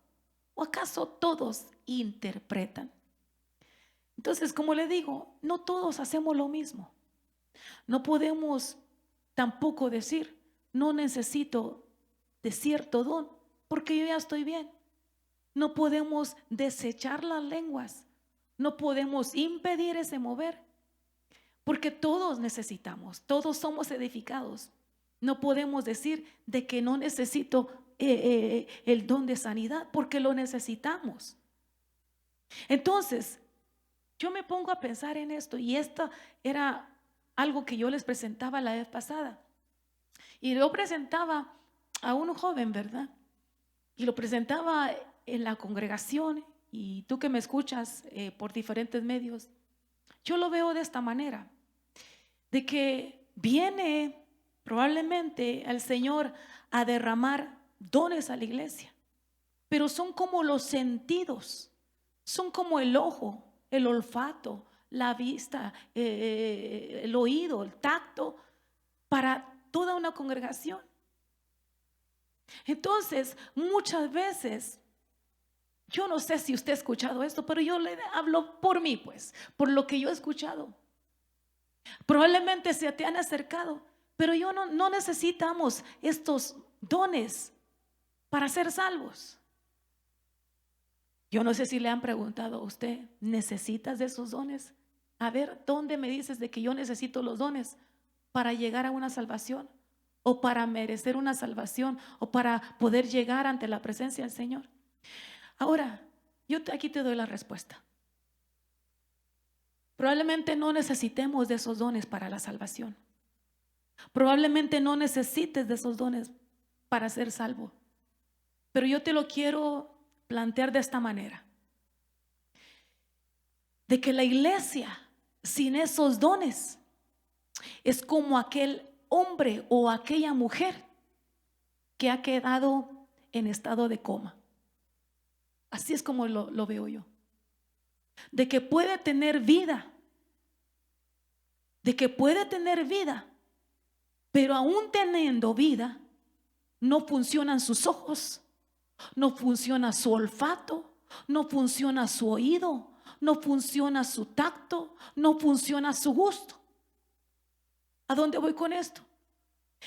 ¿O acaso todos interpretan? Entonces, como le digo, no todos hacemos lo mismo. No podemos tampoco decir, no necesito de cierto don, porque yo ya estoy bien. No podemos desechar las lenguas. No podemos impedir ese mover, porque todos necesitamos, todos somos edificados. No podemos decir de que no necesito el don de sanidad, porque lo necesitamos. Entonces, yo me pongo a pensar en esto, y esto era algo que yo les presentaba la vez pasada. Y lo presentaba a un joven, ¿verdad? Y lo presentaba en la congregación, y tú que me escuchas por diferentes medios, yo lo veo de esta manera. de que viene probablemente el Señor a derramar dones a la iglesia, pero son como los sentidos, son como el ojo, el olfato, la vista, el oído, el tacto, para toda una congregación. Entonces, muchas veces, yo no sé si usted ha escuchado esto, pero yo le hablo por mí, pues, por lo que yo he escuchado. Probablemente se te han acercado, pero no necesitamos estos dones para ser salvos. Yo no sé si le han preguntado a usted, ¿necesitas de esos dones? A ver, ¿dónde me dices de que yo necesito los dones para llegar a una salvación? O para merecer una salvación, o para poder llegar ante la presencia del Señor. Ahora, yo aquí te doy la respuesta. Probablemente no necesitemos de esos dones para la salvación. Probablemente no necesites de esos dones para ser salvo. Pero yo te lo quiero plantear de esta manera: de que la iglesia sin esos dones es como aquel hombre o aquella mujer que ha quedado en estado de coma. Así es como lo veo yo. De que puede tener vida, pero aún teniendo vida, no funcionan sus ojos, no funciona su olfato, no funciona su oído, no funciona su tacto, no funciona su gusto. ¿A dónde voy con esto?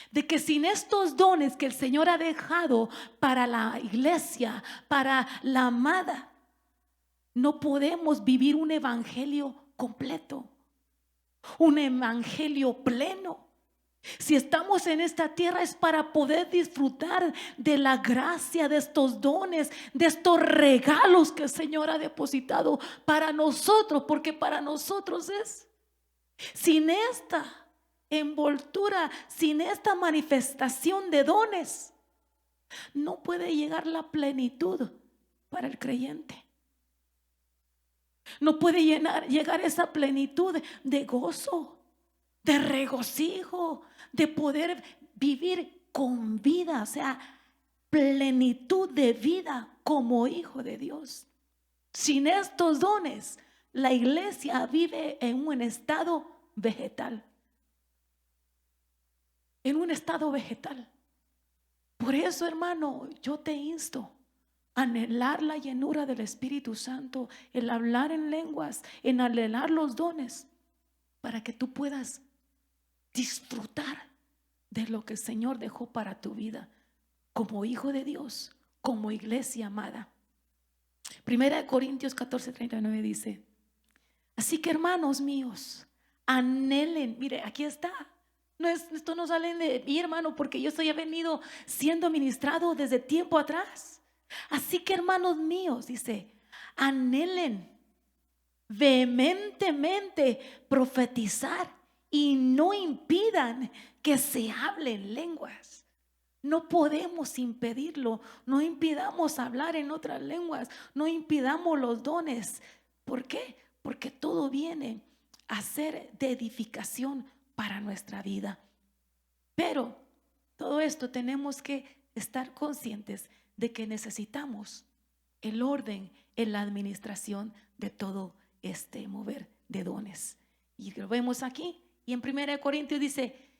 De que sin estos dones que el Señor ha dejado para la iglesia, para la amada, no podemos vivir un evangelio completo, un evangelio pleno. Si estamos en esta tierra es para poder disfrutar de la gracia, de estos dones, de estos regalos que el Señor ha depositado para nosotros, porque para nosotros es. Sin esta envoltura, sin esta manifestación de dones, no puede llegar la plenitud para el creyente. No puede llegar esa plenitud de gozo, de regocijo, de poder vivir con vida, o sea, plenitud de vida como hijo de Dios. Sin estos dones, la iglesia vive en un estado vegetal. En un estado vegetal. Por eso, hermano, yo te insto a anhelar la llenura del Espíritu Santo, el hablar en lenguas, en anhelar los dones, para que tú puedas disfrutar de lo que el Señor dejó para tu vida como hijo de Dios, como iglesia amada. 1 Corintios 14:39 dice: así que, hermanos míos, anhelen. Mire, aquí está. Esto no sale de mi hermano, porque yo estoy venido siendo ministrado desde tiempo atrás. Así que, hermanos míos, dice, anhelen vehementemente profetizar y no impidan que se hablen lenguas. No podemos impedirlo. No impidamos hablar en otras lenguas. No impidamos los dones. ¿Por qué? Porque todo viene a ser de edificación para nuestra vida. Pero todo esto tenemos que estar conscientes de que necesitamos el orden en la administración de todo este mover de dones. Y lo vemos aquí. Y en 1 Corintios dice,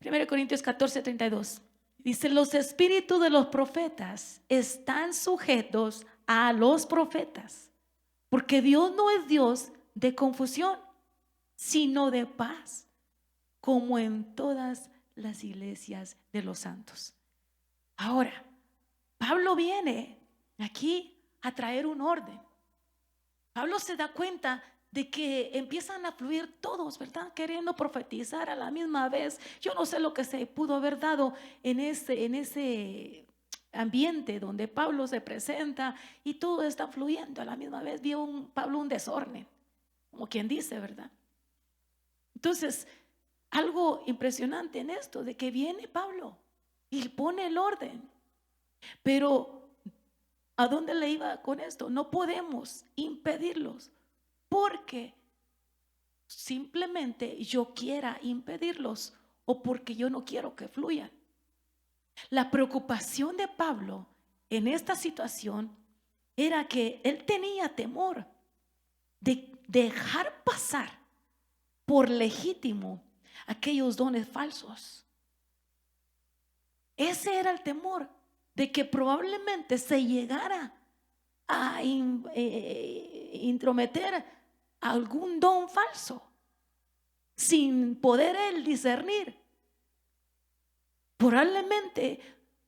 1 Corintios 14:32, dice: los espíritus de los profetas están sujetos a los profetas, porque Dios no es Dios de confusión, sino de paz, como en todas las iglesias de los santos. Ahora, Pablo viene aquí a traer un orden. Pablo se da cuenta de que empiezan a fluir todos, ¿verdad? Queriendo profetizar a la misma vez. Yo no sé lo que se pudo haber dado en ese ambiente donde Pablo se presenta y todo está fluyendo a la misma vez. Vio Pablo un desorden, como quien dice, ¿verdad? Entonces, algo impresionante en esto, de que viene Pablo y pone el orden. Pero ¿a dónde le iba con esto? No podemos impedirlos, porque simplemente yo quiera impedirlos o porque yo no quiero que fluyan. La preocupación de Pablo en esta situación era que él tenía temor de dejar pasar por legítimo aquellos dones falsos. Ese era el temor, de que probablemente se llegara a intrometer algún don falso sin poder él discernir. Probablemente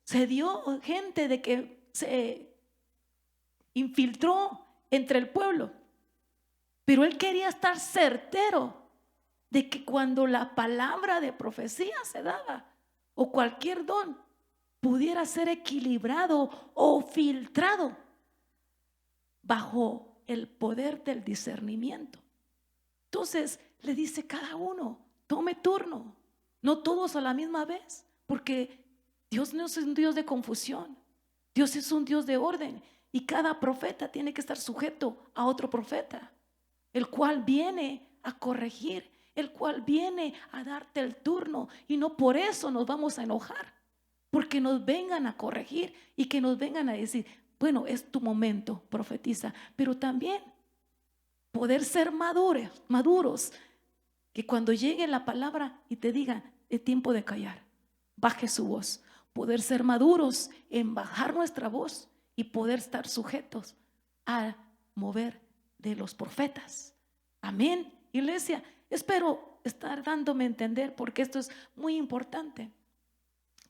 se dio gente de que se infiltró entre el pueblo, pero él quería estar certero de que cuando la palabra de profecía se daba o cualquier don pudiera ser equilibrado o filtrado bajo el poder del discernimiento. Entonces le dice cada uno, tome turno, no todos a la misma vez, porque Dios no es un Dios de confusión, Dios es un Dios de orden, y cada profeta tiene que estar sujeto a otro profeta, el cual viene a corregir, el cual viene a darte el turno, y no por eso nos vamos a enojar, porque nos vengan a corregir y que nos vengan a decir, bueno, es tu momento, profetiza, pero también poder ser maduros, que cuando llegue la palabra y te diga, es tiempo de callar, baje su voz. Poder ser maduros en bajar nuestra voz y poder estar sujetos al mover de los profetas. Amén, iglesia. Espero estar dándome a entender, porque esto es muy importante.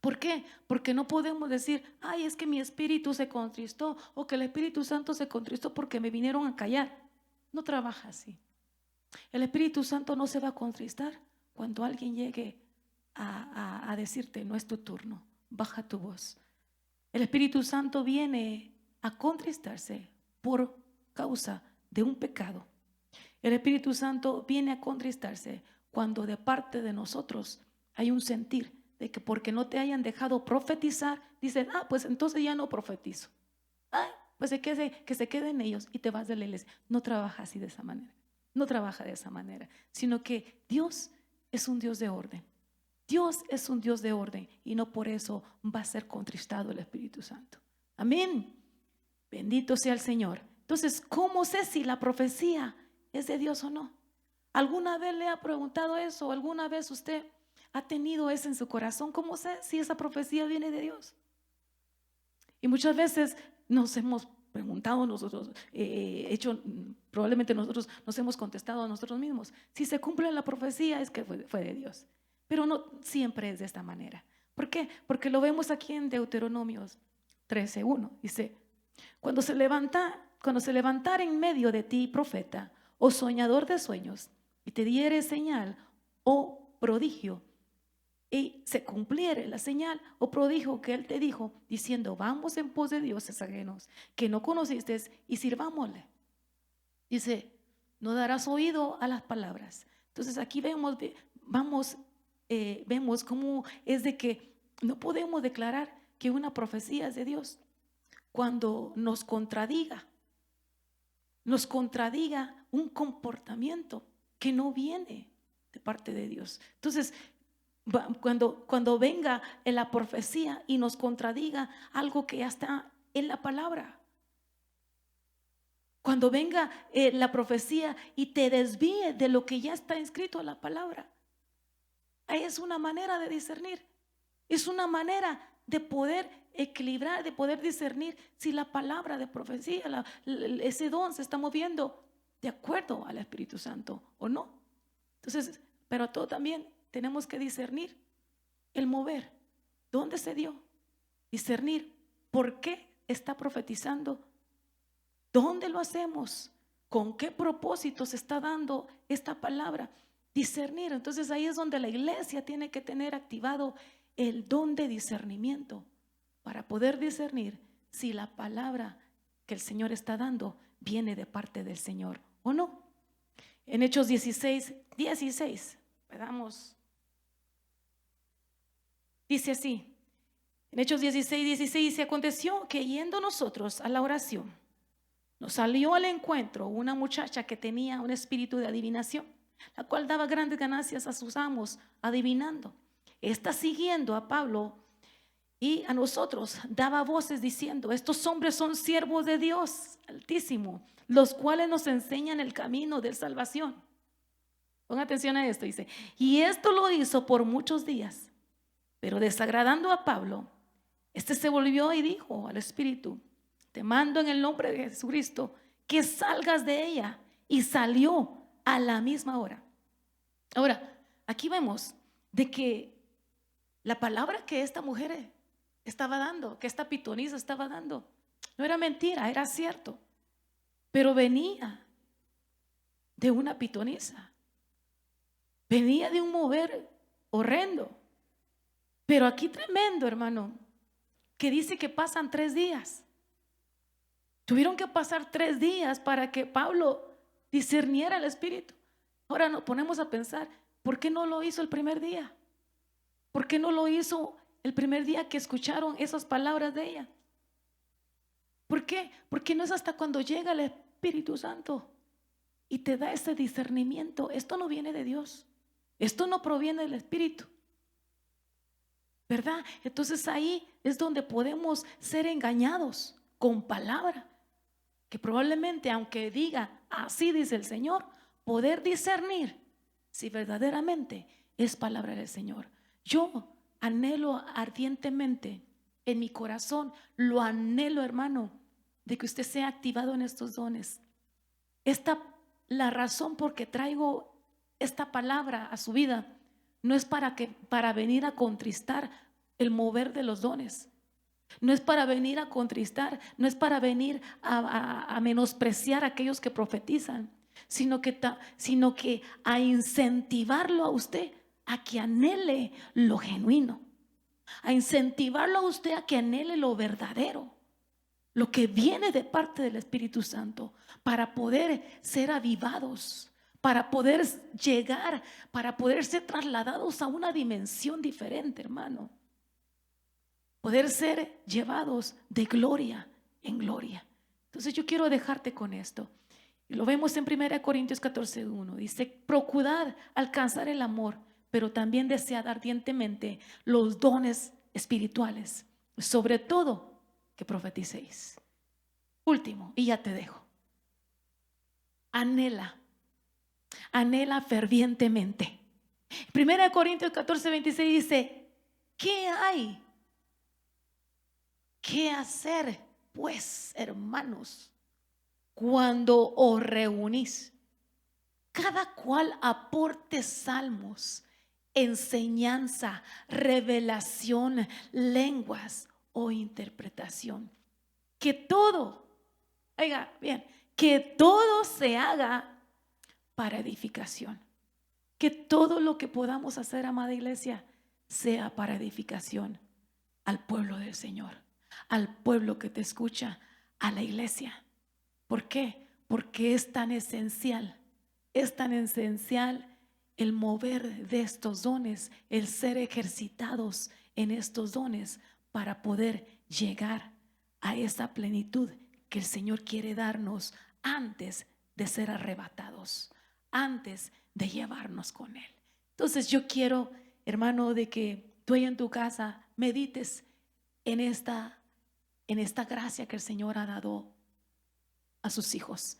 ¿Por qué? Porque no podemos decir, ay, es que mi espíritu se contristó, o que el Espíritu Santo se contristó porque me vinieron a callar. No trabaja así. El Espíritu Santo no se va a contristar cuando alguien llegue a decirte, no es tu turno, baja tu voz. El Espíritu Santo viene a contristarse por causa de un pecado. El Espíritu Santo viene a contristarse cuando de parte de nosotros hay un sentir de que porque no te hayan dejado profetizar, dicen, pues entonces ya no profetizo. Pues que se queden ellos y te vas de la iglesia. No trabaja así de esa manera. No trabaja de esa manera, sino que Dios es un Dios de orden. Dios es un Dios de orden y no por eso va a ser contristado el Espíritu Santo. Amén. Bendito sea el Señor. Entonces, ¿cómo sé si la profecía es de Dios o no? ¿Alguna vez le ha preguntado eso? ¿Alguna vez usted ha tenido eso en su corazón? ¿Cómo sé si esa profecía viene de Dios? Y muchas veces nos hemos preguntado nosotros, probablemente nosotros nos hemos contestado a nosotros mismos, si se cumple la profecía es que fue de Dios, pero no siempre es de esta manera. ¿Por qué? Porque lo vemos aquí en Deuteronomios 13:1, dice, cuando se levantara en medio de ti profeta o soñador de sueños y te diere señal o prodigio, y se cumpliere la señal o prodigio que él te dijo, diciendo, vamos en pos de dioses ajenos que no conociste y sirvámosle. Dice, no darás oído a las palabras. Entonces aquí vemos cómo es de que no podemos declarar que una profecía es de Dios cuando nos contradiga un comportamiento que no viene de parte de Dios. Entonces, cuando venga en la profecía y nos contradiga algo que ya está en la palabra, cuando venga la profecía y te desvíe de lo que ya está escrito en la palabra, ahí es una manera de discernir, es una manera de poder equilibrar, de poder discernir si la palabra de profecía, ese don se está moviendo de acuerdo al Espíritu Santo o no. Entonces, pero todo también tenemos que discernir el mover, dónde se dio, discernir por qué está profetizando, dónde lo hacemos, con qué propósito se está dando esta palabra, discernir. Entonces ahí es donde la iglesia tiene que tener activado el don de discernimiento para poder discernir si la palabra que el Señor está dando viene de parte del Señor o no. En Hechos 16, veamos. Dice así, en Hechos 16, dice, aconteció que yendo nosotros a la oración, nos salió al encuentro una muchacha que tenía un espíritu de adivinación, la cual daba grandes ganancias a sus amos, adivinando. Esta, siguiendo a Pablo y a nosotros, daba voces diciendo: estos hombres son siervos de Dios Altísimo, los cuales nos enseñan el camino de salvación. Ponga atención a esto, dice: y esto lo hizo por muchos días, pero desagradando a Pablo, este se volvió y dijo al Espíritu: te mando en el nombre de Jesucristo que salgas de ella. Y salió a la misma hora. Ahora, aquí vemos de que la palabra que esta mujer estaba dando, que esta pitonisa estaba dando, no era mentira, era cierto, pero venía de una pitonisa, venía de un mover horrendo. Pero aquí tremendo, hermano, que dice que pasan 3 días. Tuvieron que pasar 3 días para que Pablo discerniera el Espíritu. Ahora nos ponemos a pensar, ¿por qué no lo hizo el primer día? ¿Por qué no lo hizo el primer día que escucharon esas palabras de ella? ¿Por qué? Porque no es hasta cuando llega el Espíritu Santo y te da ese discernimiento. Esto no viene de Dios, esto no proviene del Espíritu, ¿verdad? Entonces ahí es donde podemos ser engañados con palabra, que probablemente, aunque diga así dice el Señor, poder discernir si verdaderamente es palabra del Señor. Yo anhelo ardientemente en mi corazón, lo anhelo, hermano, de que usted sea activado en estos dones. La razón por que traigo esta palabra a su vida no es para venir a contristar el mover de los dones. No es para venir a contristar, no es para venir a menospreciar a aquellos que profetizan, sino que a incentivarlo a usted a que anhele lo genuino, a incentivarlo a usted a que anhele lo verdadero, lo que viene de parte del Espíritu Santo, para poder ser avivados, para poder llegar, para poder ser trasladados a una dimensión diferente, hermano. Poder ser llevados de gloria en gloria. Entonces yo quiero dejarte con esto. Lo vemos en 1 Corintios 14:1. Dice: procurad alcanzar el amor, pero también desead ardientemente los dones espirituales, sobre todo que profeticéis. Último, y ya te dejo. Anhela fervientemente. 1 Corintios 14:26 dice: ¿qué hay que hacer, pues, hermanos, cuando os reunís? Cada cual aporte salmos, enseñanza, revelación, lenguas o interpretación. Que todo, oiga bien, que todo se haga para edificación. Que todo lo que podamos hacer, amada iglesia, sea para edificación al pueblo del Señor, al pueblo que te escucha, a la iglesia. ¿Por qué? Porque es tan esencial el mover de estos dones, el ser ejercitados en estos dones para poder llegar a esa plenitud que el Señor quiere darnos antes de ser arrebatados, antes de llevarnos con Él. Entonces yo quiero, hermano, de que tú ahí en tu casa medites en esta gracia que el Señor ha dado a sus hijos,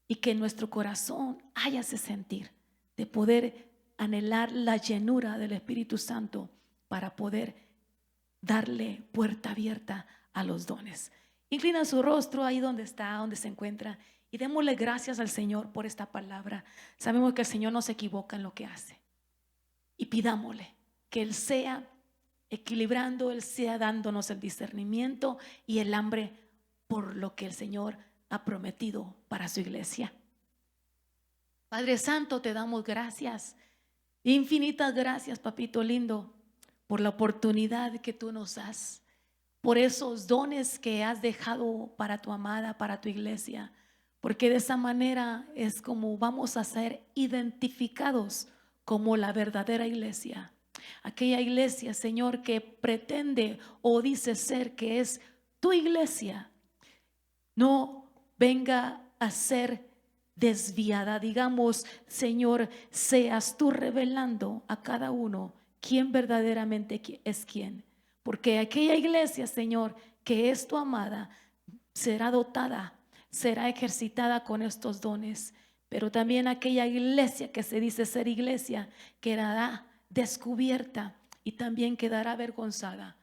y que en nuestro corazón haya ese sentir de poder anhelar la llenura del Espíritu Santo para poder darle puerta abierta a los dones. Inclina su rostro ahí donde está, donde se encuentra, y démosle gracias al Señor por esta palabra. Sabemos que el Señor no se equivoca en lo que hace, y pidámosle que Él sea equilibrando, Él sea dándonos el discernimiento y el hambre por lo que el Señor ha prometido para su iglesia. Padre Santo, te damos gracias, infinitas gracias, papito lindo, por la oportunidad que tú nos das, por esos dones que has dejado para tu amada, para tu iglesia, porque de esa manera es como vamos a ser identificados como la verdadera iglesia. Aquella iglesia, Señor, que pretende o dice ser que es tu iglesia, no venga a ser desviada. Digamos, Señor, seas tú revelando a cada uno quién verdaderamente es quién. Porque aquella iglesia, Señor, que es tu amada, será dotada, será ejercitada con estos dones. Pero también aquella iglesia que se dice ser iglesia quedará descubierta y también quedará avergonzada.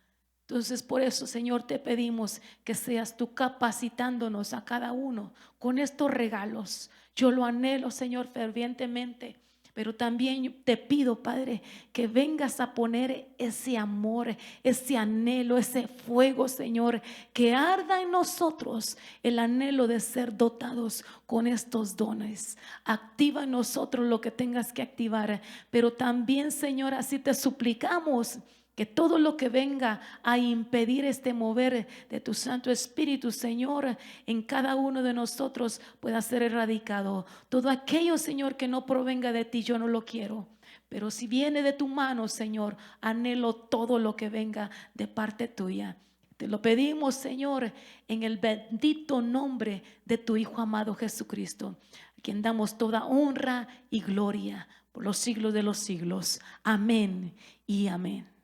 Entonces, por eso, Señor, te pedimos que seas tú capacitándonos a cada uno con estos regalos. Yo lo anhelo, Señor, fervientemente. Pero también te pido, Padre, que vengas a poner ese amor, ese anhelo, ese fuego, Señor, que arda en nosotros el anhelo de ser dotados con estos dones. Activa en nosotros lo que tengas que activar, pero también, Señor, así te suplicamos que todo lo que venga a impedir este mover de tu Santo Espíritu, Señor, en cada uno de nosotros pueda ser erradicado. Todo aquello, Señor, que no provenga de ti, yo no lo quiero. Pero si viene de tu mano, Señor, anhelo todo lo que venga de parte tuya. Te lo pedimos, Señor, en el bendito nombre de tu Hijo amado Jesucristo, a quien damos toda honra y gloria por los siglos de los siglos. Amén y amén.